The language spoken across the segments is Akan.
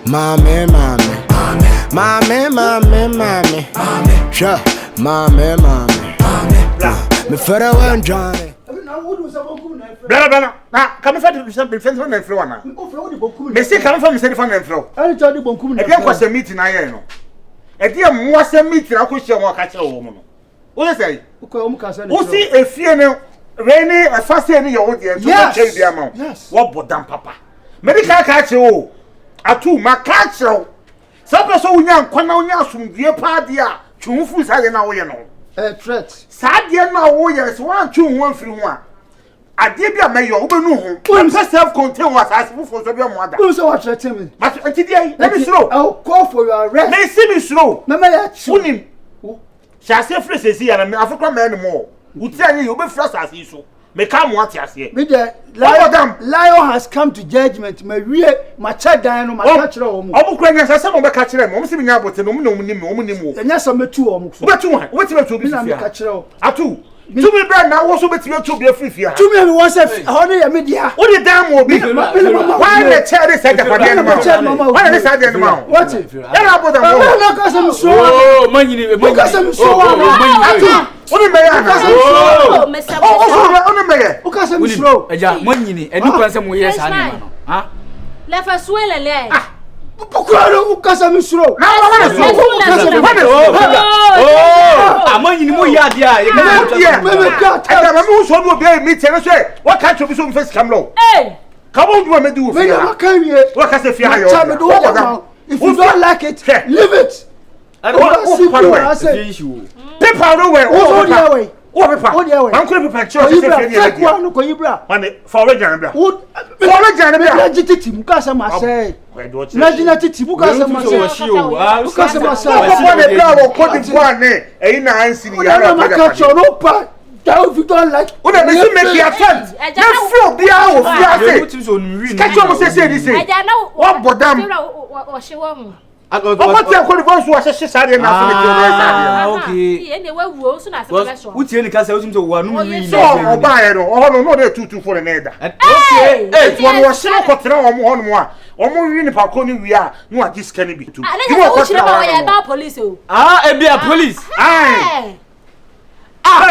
Mame, sure, mame. Me further one Johnny. Blah, come from something from the floor. Me see come from the phone and flow. I told you, Bonkum, a was a meeting I know. A dear was a meeting I could show what catch a woman. What is it? Who see a fear rainy a fast in your dear to change the amount? Yes, what but damn papa. Medical catch you. A two, my catch you. Some person young, Quanonia from dear Padia, Chufus, I know you know. A threat. Sad dear now, warriors 1, 2, 1 3 1. I did be a mayor, who knew self-contained was asking for your mother. Who's so threatening me? But today, let me slow. I'll call for your arrest. May see me slow. Mamma, soon him. Shall say, Fris is here and African man more. Who tell you, be first as you so. May come what you say. Lion has come to judgment. My real, my child, Diana, my natural. I'm crying as some of the catcher. I'm sitting out with the no. And yes, I'm 2 or what to be catcher. At 2. To me, brand now also bet you to be a free fear. To me, was a honey media. What the damn will be? Why the child is at the animal? Why is that the animal? What if you are about the so money? Because I'm so money, and you can some years. Huh? Left us well and Bukwaro ukasa misro. Amanyi ni mo ya dia. Me so no be meet no say. What can't you be so face camlo? Eh. Come on do me do fear. What can say fear you? If you don't like it, leave it. And what say issue. People no way. Oh the way. Oh paper. I'm going to paper church say fear you. One ko ibra. Man for region bra. For region bra. Legitimate ukasa ma say. Imagine titi bukasa mashe bukasa mashe ko de bra wo ko di one e na ansi ni yara pa if you don't like we make the attempt na flow bia wo bia say catch you say this say what bodam wo she wo mu what you call the voice was she sare na so the okay e ne wa wuo so na se be so wutie ni ka say wutim to wa no wi so oba e no dey tutu for the nether okay eh one was she ko tira wo mo hono a omo wi ni pa ko ni wi a no a diska ni bi tu you know what ya police o e be a police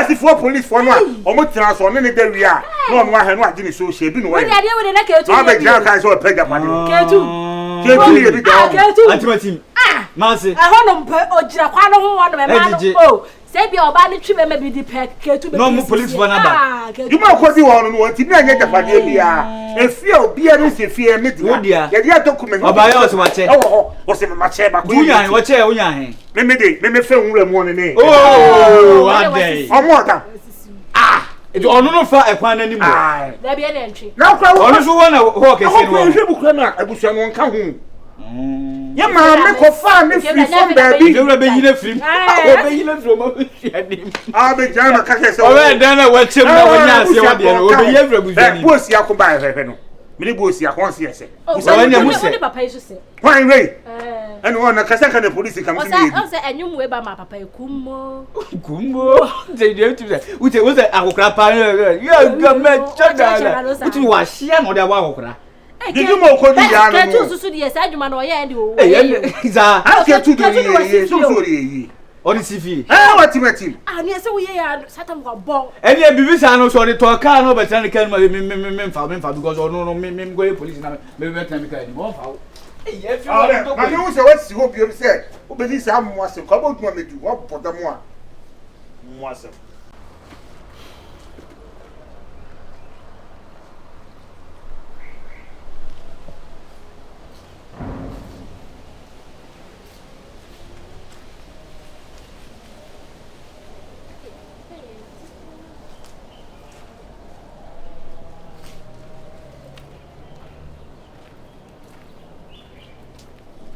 si for police for no a omo tira so ne da wi a no no a he no a gi ni so she bi no we dey we dey na ketu ma be gra kan so pega pa ketu ye bi da antimatim manse ahono mpe ogira kwa no ho no me ma no say be oba ni twi me bi di pek ketu be no mo police for nada you ma ko di won no ti na nya japade bia e fie obi e no se fie me di ya dia document oba ye o se wache o se me mache ba ko unya wache unya he me fe nwura mu ne ne one day omo ta it onu no fa ekwan na ni mo da bia na ntwi na kwa onu so wona ho kese no hwe bukura na abusua no nka ho ya ma me ko fa me free from baby you be yine free o be yine free mo fiadim be jana ka kese o be dan na wa chem na wonya ase wa de no o be yevra buzani bosi akoba fefe no me ni bosi akonse ese buzani na muse papa yeso se kwan we eno wona kasa ka na police kam ni o se enyum we ba ma papa kummo de tu ute wo se akokra pa ya ga me chada uti wa hia no de wa akokra did you mo ko di ya no ketu susu di esa adwuma no ye ndi o za ketu do ye so ye on CV what team ni ese wo ye ya satan go bon eni bibi sa no so ni to car no be tran kan me mfa because no me go police na me tran me kan ni mo fa o ye fi o ma no se what si hope you say o be say am mo ase ko bo tuma me du wo boda mo a mo ase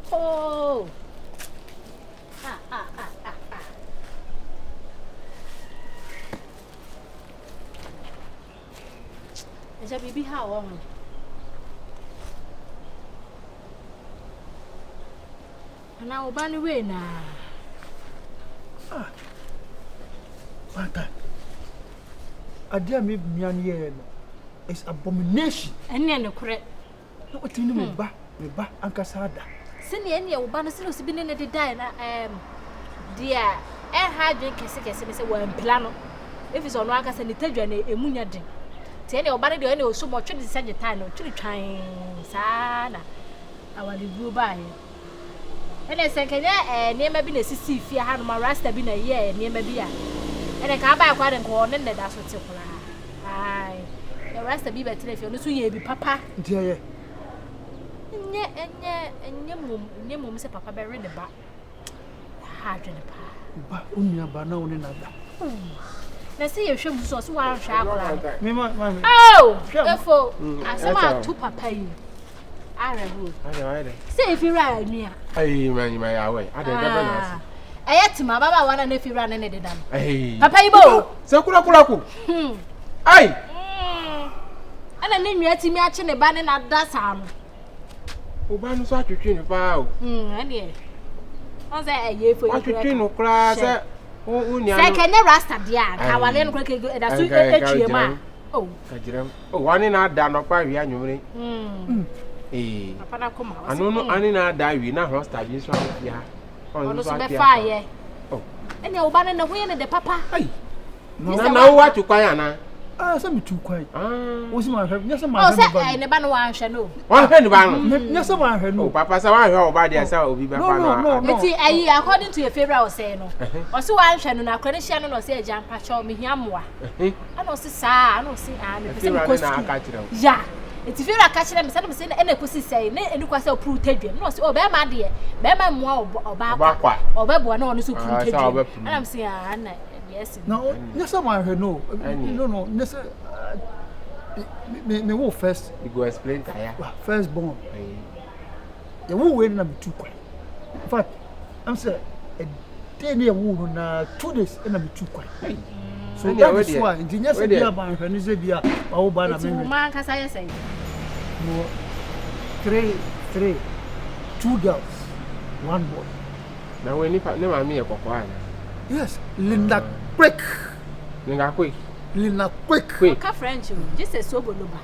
oh Eja bibi ha wo ho ana obani we na Wanta adia me mian ye no is abomination ene ne kure no otini me ba ankasa da Send any of Banasino been in the diner. Dear, had drink a one plano. If it's on Ragas and the Tedran, a munya drink. Tell your body, you know, so much in the Sagittano, to trying Sana. I want to go by. And I said, near my business, see if you had my rasta been a year near my beer. And I can't buy quite a corn, and that's what's up. Aye, the rasta be better if you're not so be papa. Dear, and your mum said papa bury the back. Hard in the pa. but only a banana in another. Now see your shoes so one sharp. Mamma, Oh, therefore, I saw two papa. I remember. Say if you ride me. Hey, man, you may away. I don't know. I had to my baba one and if you run any of them. Hey, Papa, Ibo. so Kulaku. Hey, And then you had to me actually banning at that time. Oban was what you train about. And yeah. I say a year for What you train of class. Oh, second, the rasta, dear. I want to quickly go and sweet a man. Oh, one in our down of 5 years. Eh, I know any die we now host that this one. Yeah, on fire. Oh, and you're banning the wind and the papa. Hey, no, what to Kayana? Ah, some too quiet. What's my head? Yes, Oh, my in the banner shall know. One penny ban. Yes, my head. No, Papa, so I heard about the will be back. No, according to your favorite say no. Or so I shall know, credential or say jump patch or me yamwa. I don't see, sir, I don't see, yeah. It's if you're a catcher, I'm saying, and a pussy say, and you can sell proof Tedrian. No, so bear my dear, bear my more or back or baby, one on the super. And I'm saying, yes, no, yes, my head, no, no, yes, me will first. You go explain, first born. You won't wait number 2 quiet. In fact, I'm saying, a day near wound, 2 days, and I'm too quiet. So that is why engineers say about Venezuela or Banana. I say, no, 3, 2 girls, 1 boy. Now, when you know me a papa. Yes, Linda quick. Linda quick. Linda quick. Quick. French, just a sober loba.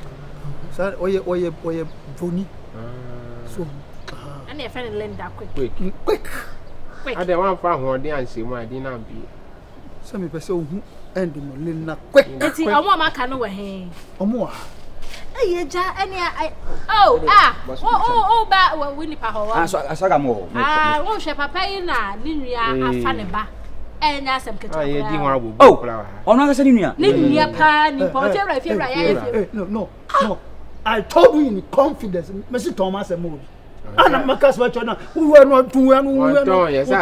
Sir, or your Voni. So, and your friend Linda quick. Quick. I don't want to find one day and see my dinner be. Some people and Linda quick. It's a woman can know him. Or more. Hey, ja, any oh, but Winnie Paho. I saw more. Ah, won't share papa in a Ninia, funny ba. And that's some oh, oh, no, I said, Ninia pan, if no. I told you in confidence, Mr. Thomas and Moody. And I'm a customer. We were not doing yes, I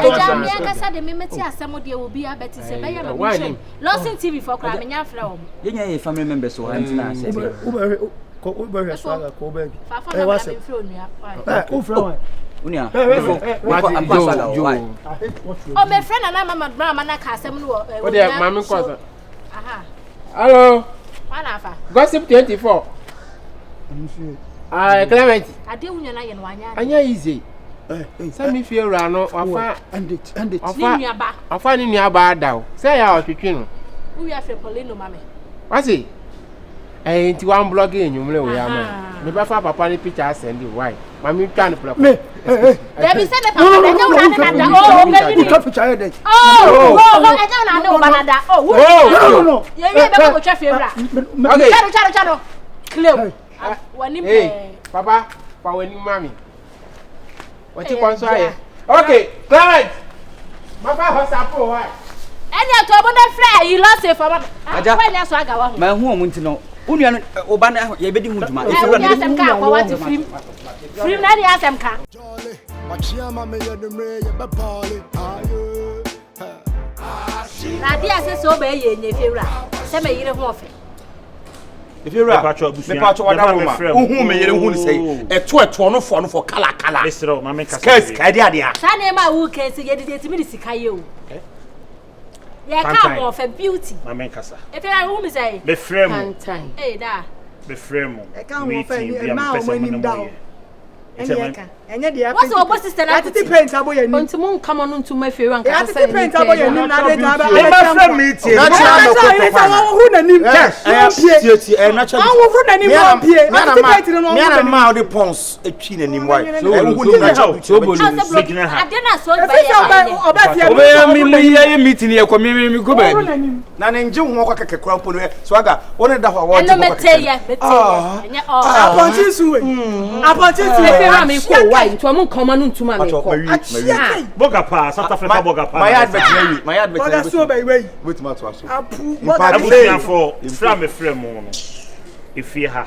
said the Mimeti, somebody will be a better say, lost in TV for cramming your flow. You know, family members so hands. Uber has a baby. I was a flow. Unia, oh, my friend and I'm a drama, and I can't say, what dear, Mamma Cosa. Hello, Gossip 24. Clement. I do know and one. And you're easy. Send me feel run or and it. I'll find in your bar down. Say out to Kino. We are for Polino, mammy. What's it? Ain't one blogging, you know, never found Papa picture send you. Why? Mammy can't plug me. Let me send a picture. Oh, Banada. Oh, no. You're never go check channel. Clear. Hey, Papa, for when you mammy. What you want to say? Okay, Clement. Papa has a poor wife. And you're talking about fly, you lost it for my home, want to know. Union Obana, you're bedding with my what to free. Free, nanny ask them car. Jolly, but your mamma, you're the mayor, but Polly. Nadia says so, baby, if you're right. Send me your home. If you're right, the patch of who may you say a 12 for color. Mr. Mamma, Cadia. Sanema who can say it to me, Sikayo. Yeah, come off a beauty. Mamma Casa. If I whom say, the frame hey, da. The frame. I can't find now when him down. And enye de what's your boss sister na titi paint aboye ni onti mon come on to my fair and ka say paint aboye ni na de ga ba my friend meeting natural hu na nim tie natural hu hu na nim pie na titi paint no me na ma the pons etwi na nim why hu ni natural so bolu signa ha adena so ba oba mi ye meeting ye ko mi go ba na nje hu ko keke kura mpo no so aga wona da ho wa no meteya enya aponchi suwe aponchi suwe fair me ko why to mo come no ntuma me ko boga pa South Africa boga pa my advert boga so ba iwe wait ma to aso apu boga for fra me frɛ mo no efie ha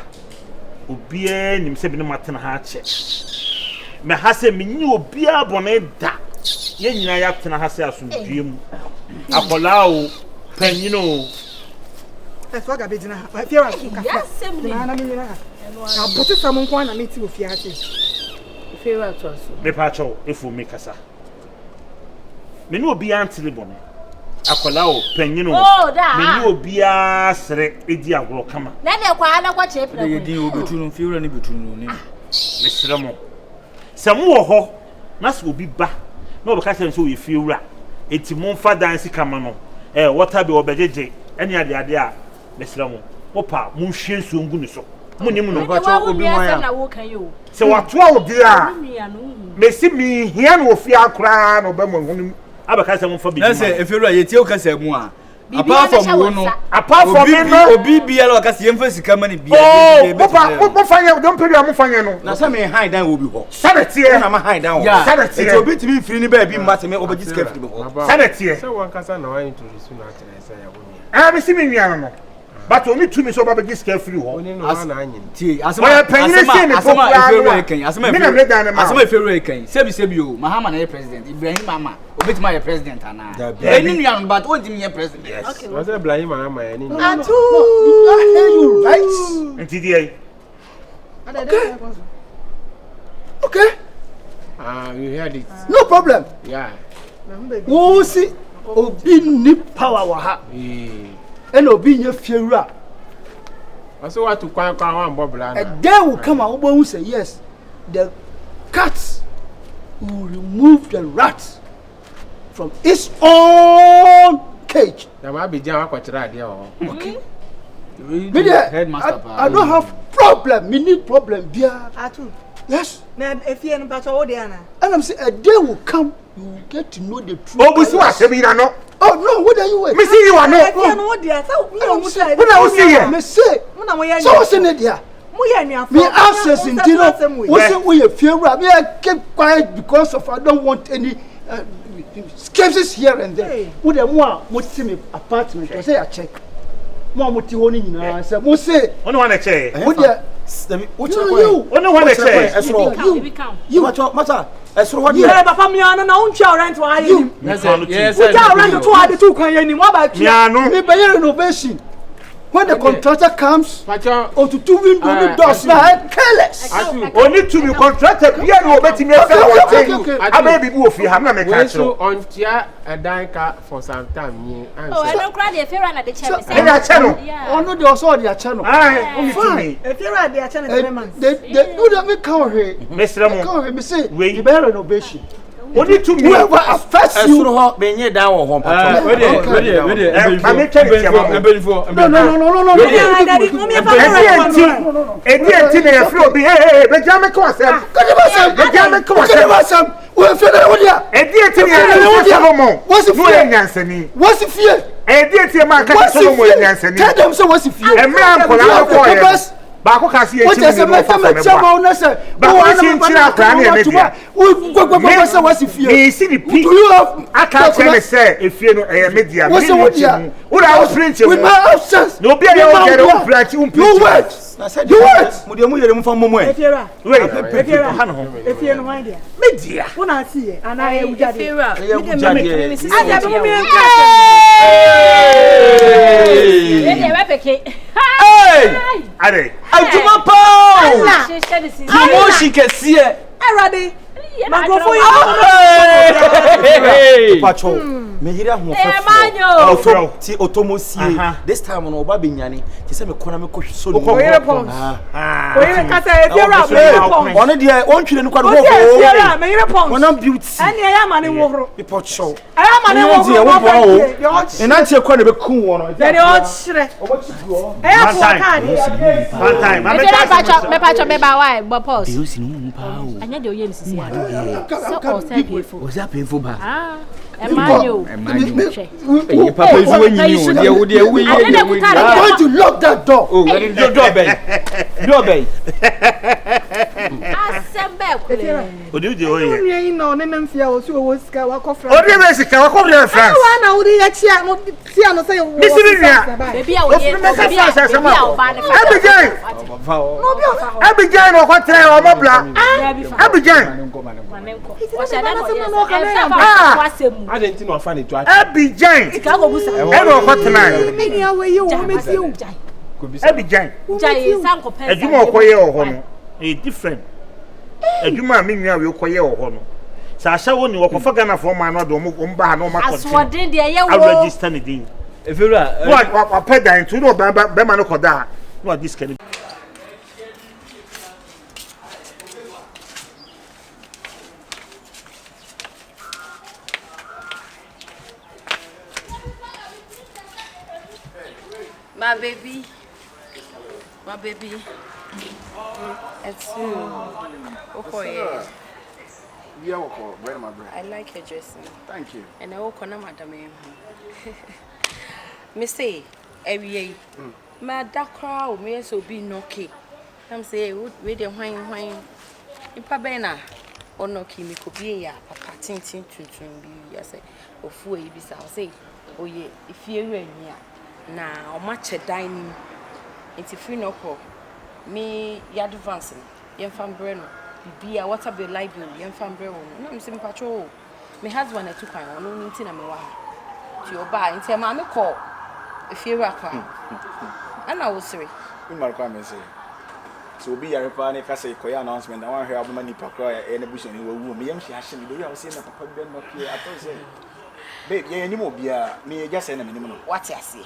obia nim sɛ bi no matena ha akyɛ me ha sɛ menyi obia bɔne da ye nyina ya tena ha sɛ asomdue mu akola o panyino so ga be dina ha fie wa na me nyina ha na bote sam nko na me ti ofie ha te fie wa to aso me pa cho efu me kasa me ni obia antele bɔne akola o panyino me ni obia sere edi agoro kama na de kwa na kwa che pira ye di obetu no fie wa ni betu no ni me sere mo sɛ mo wɔ hɔ na sɛ obi ba na obeka sɛ nso yɛ fie wura enti mo mfa dansi kama no water be obejeje eni ade a me sere mo opa mo hwie nsuo ngu ne so mo nim no ba cho obi mo ya se wato a odi a me si mi hia no ofie akra no be mo hu abaka se mo fa bi na se eferu a yetie o kasa mu a apart from me no obi bia la kasa yemfa sika mani bia opa fanya don peri am fanya no na se me hide down obi ho sabetie na ma hide down sabetie e obi timi firi ni ba bi mate me obi sika firi ho sabetie se wan kasa na wan introduce na atena se ya wo me si mi nua no but only two me so ba be sika firi ho oni no na anyin tie asema eferu ekan sebi o mahama na president Ibrahim mama obetima ye president ana eni nua no but ontimi ye president okay was Ibrahim mama ya ni atu you right ntidi okay you heard it no problem yeah wo si obi ni power wa ha and obi nye fiewura also what to kwan wan bobla na a day will come and who say yes the cat will remove the rat from its own cage na ma be jan akwakyira ade o okay headmaster I don't have problem me need problem bia atu yes na efie no pato wo de ana and I'm say a day will come you will get to know the truth obusi wa se bi na no oh no what are you wait me see you are no efie no wo de asa wo mu say wo na wo see here me say mo na mo ya so what's in it there mo ya nuafo me access in dino we say we a fiewura me keep quiet because of I don't want any skeptics here and there wo de mo see me apartment I say I check mo ti ho ni nyina say mo say ono wa na che wo de you ono wa na che you matter esro ho de yeah papa mi ana na untwa rent wa aye ni yes untwa rent to ade to kwan ye ni mo ba kia me be renovation when the contractor comes or to two window doors na careless only to be contractor bia no obeti me say what thing ababy bi ofi ha na me ka so on tia adanka for some time ni oh I don't cry the fair na the chair say na channel ono de also the channel fine efie de channel 3 months they do that me come here Mr. Mo come here me say you be renovation only to me whoever affects you esuro ho be nye down wo ho pato we no edi na ya flo bi be jam ko asem we feel that what ya edi na ya Solomon what's the fear nyansani what's the fear edi ma ka Solomon nyansani tell them say what's the fear e me ankola ko ye ba ko ka si e chi ni mo fa me chama una say ba ko si nchira akra na e media we say what's the fear me see the pic aka tell me say e fie no e media me ura o print with my absence no be e o get o print you wait you wait mu de mu yere mu fa momo e efiera efiera ha no efie no wan dia media una see e ana e wujade efiera aja be mu mi enka eh we peke ade ajuma pa mo shi kese erade magrofo pacho me yira ho fo ti otomosie this time no oba benyane ti se me kona me kohso no oyere pons oyere kasa efiera pons ono de ontwire no kwado ho efiera me yire pons ona beauty ani ya ma ne wohoro me pocho aya ma ne wohoro e na tie kwa na be kun wo no de o chire aya ko ka ni one time me pacho me ba why but pause you see no pa o anya de oyem sisi ya so o say painful o say painful ba Emanyo papa is when you dey we I'm going to lock that door. Oh, doorbell. Asembe kule. Odi di oye. Onye ino ne namfia o so wo sika wa kofra. Odi be sika wa kofra France. Wa na odi ya chia no tia no say wo. Baby a oye. Baby a oba ne fa. Abigail. No bi o. Abigail no ko try o mobla. Abigail. O se da no ye. Wa semu. Adenti no afa ne to. Abigail. Sika go busa. E no ko try. Me ni awe ye wo meti o. Abigail. Jai sanko pesa. Adwuma okoye o ho no. E different. Adwuma me nua we okoye o ho no. Sa asha wo ni wokofa Ghana for man no do mo ba ha no ma kontin. Aswodin de ye wo. I register ni din. Efura. What pedan to no be man no koda. What this can. My baby. It's you. Okay. Yeah, okay. Where my bread? I like your dressing. Thank you. And I will call madam. Me say, every my dark crowd may so be no cake. I'm saying, wait a wine. If I bena or no key, me could be a patin to be. I say, or fool, you be say, oh, yeah, if you're in here. Now, much a dining. It's a free no call. Me, ya advancing. Young fan breno. Be a water bill library. Young fan breno. No, I'm saying patrol. My husband, I took on no meeting. I'm a to your bar and tell mammy call. If you're a crime. And I will say, In my comment, say. So be a reply, if I say, Koya announcement. I want her money per cry and a bush in the room. Me, she has seen the way I was saying that Papa Ben not here. I told you, babe, yeah, any more beer. Me, just send a minimum. what I say.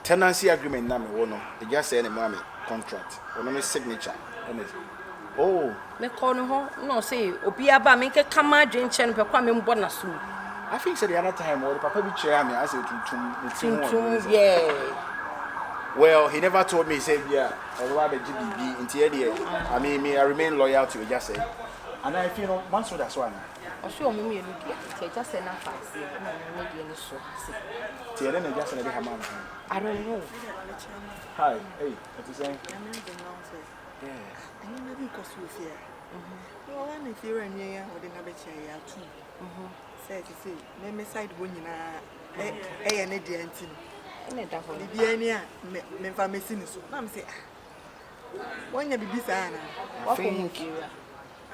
Tenancy agreement na me wo no e just say na me contract ono me signature oh Me call no no say obi aba me ke kama dwen chen pe kwa me mbo na so I think say the other time or papa bi chair me I say tuntum yeah well he never told me he said yeah or wa be GBB into here I mean I remain loyal to you just say and I feel no man so that's one o so me me no dia te just say na fast na me dia ni so tie na just say na be hama I don't know. Hi, hey, what you saying? Yeah. I never been cause you fear. No one if you're in here or the nabe chair too. Say to say, me side when you na any diantin. Any that for the any me fa me sin so. Na me say when you be sana. What think you? I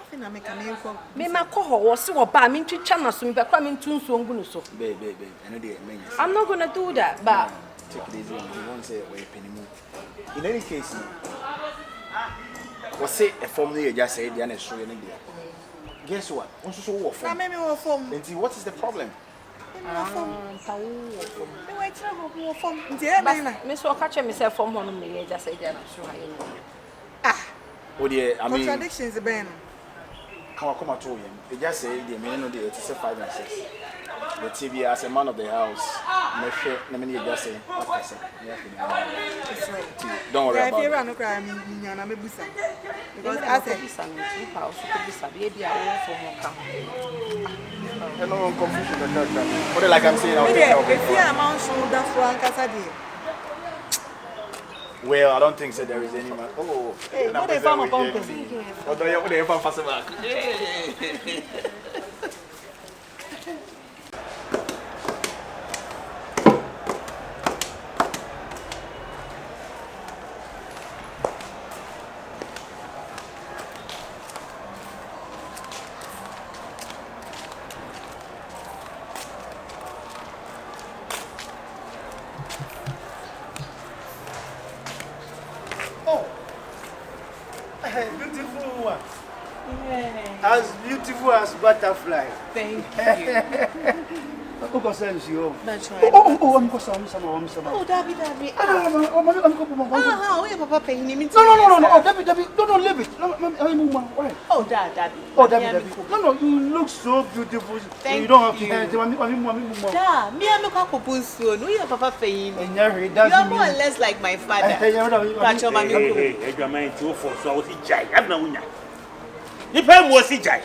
think I make a name for me ma ko ho wo se wo ba me twitwa na so me kwa me ntu nso ngu no so. Babe, I know the men. I'm not going to do that, but Take it easy. You won't say wait penny more. In any case, was say a formula you just said the other show in India. Guess what? Also so what form? And see what is the problem? Miss Wakacha myself from one of me just say that Oh dear, I mean contradictions ben. Come at him. They just say the men know the 5 and 6. The TV as a man of the house, me just say, don't worry about it. Because I said, hello, confusion. What like I'm saying, well, I don't think so. There is any man. Oh, hey, what they found about them? What do you found fast back? Beautiful one. As beautiful as butterfly. Thank you. Who can say you? Oh, I'm going to say oh, Dabi. Oh, your papa paying him. No, Dabi, don't leave it. Why? Oh, Dabi. Oh, Dabi. No, you look so beautiful. Thank you don't you. have to. Da, me and no couple no, your papa paying me. You are more or less like my father. Hey, your mind too for so I was jai. I'm not winner. You pay more see jai.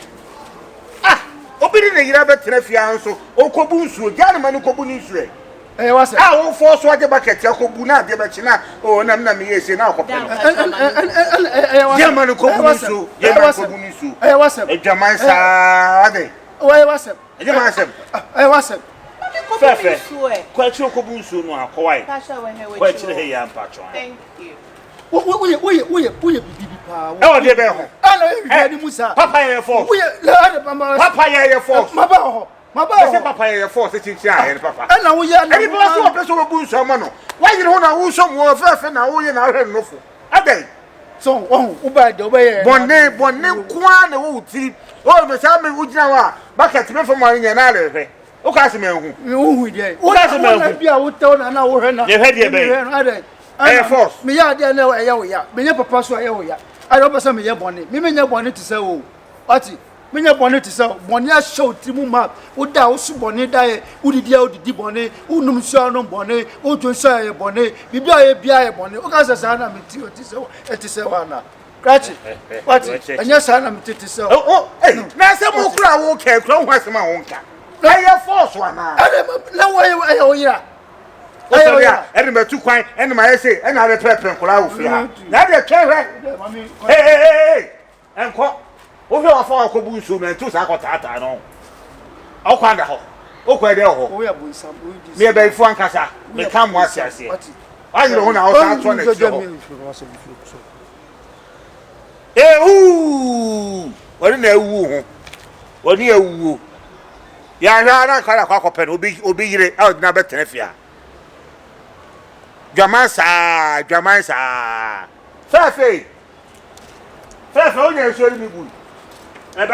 Obìnrin na yira be trafia nso okobu nsuo jani manu kobu ni nsuo what's it? Wo force wa de bucket akobu na de be china na me yesi na akope jani manu kobu ni nsuo jani manu kobu ni nsuo What's it? Edwaman sa ade What's it? Edwaman sem What's it? Fefe kwa chi okobu nsuo no akowai kwa chi he ya mpacho Thank you. Bibi pa. E de be ho Ana e Musa. Papa ye force Papa ye force Maba papa ye force chichi a papa ana wo ya na Any person who person will boost some money. Why you don't know who some more fair now? We na head no for. Adey. So who buy the way. Bonne kwa na wo ti. O me say me ugina wa. Bucket me for money na le hwe. O ka se me hu. Hu dey. O ka se me hu. Bia wo tew na wo hwe na. Ye hwe dey be. Adey. Air force. Me ya dey na ya wo ya. Me nya papa so ya wo ya. Adey papa me ye bonne. Me nya bonne ti say wo. Ati me nya bonne ti say bonne a show ti mu ma. Wo da wo su bonne da ye. Wo didi a wo didi bonne. Wo num so no bonne. Wo jo so ye bonne. Bibia ye bia ye bonne. O ka se sa na me ti o ti say wa na. Krachi. What? Anya sa na me ti say. Oh, hey. Na se mo kura wo ke kura wo asema wo nka. Air force wa na. Na wo ye wo ya. Oh yeah, and me too kwan and my say and I prepare nkola wo fi ha. Na de twehwe. Hey. Enko. O hwe afa akobu nsu na ntu sa akotata no. O kwanda ho. O kwa de ho. O ya bu nsam. Me be fu ankasa. Me kam wa asiase. Why you na o sa to na chi. Wori na ewu ho. Wori ewu. Ya hwa na kala kwa kope no obi yire a odina be tenafia. Dwaman sa. Fefe. O nya so ni bu.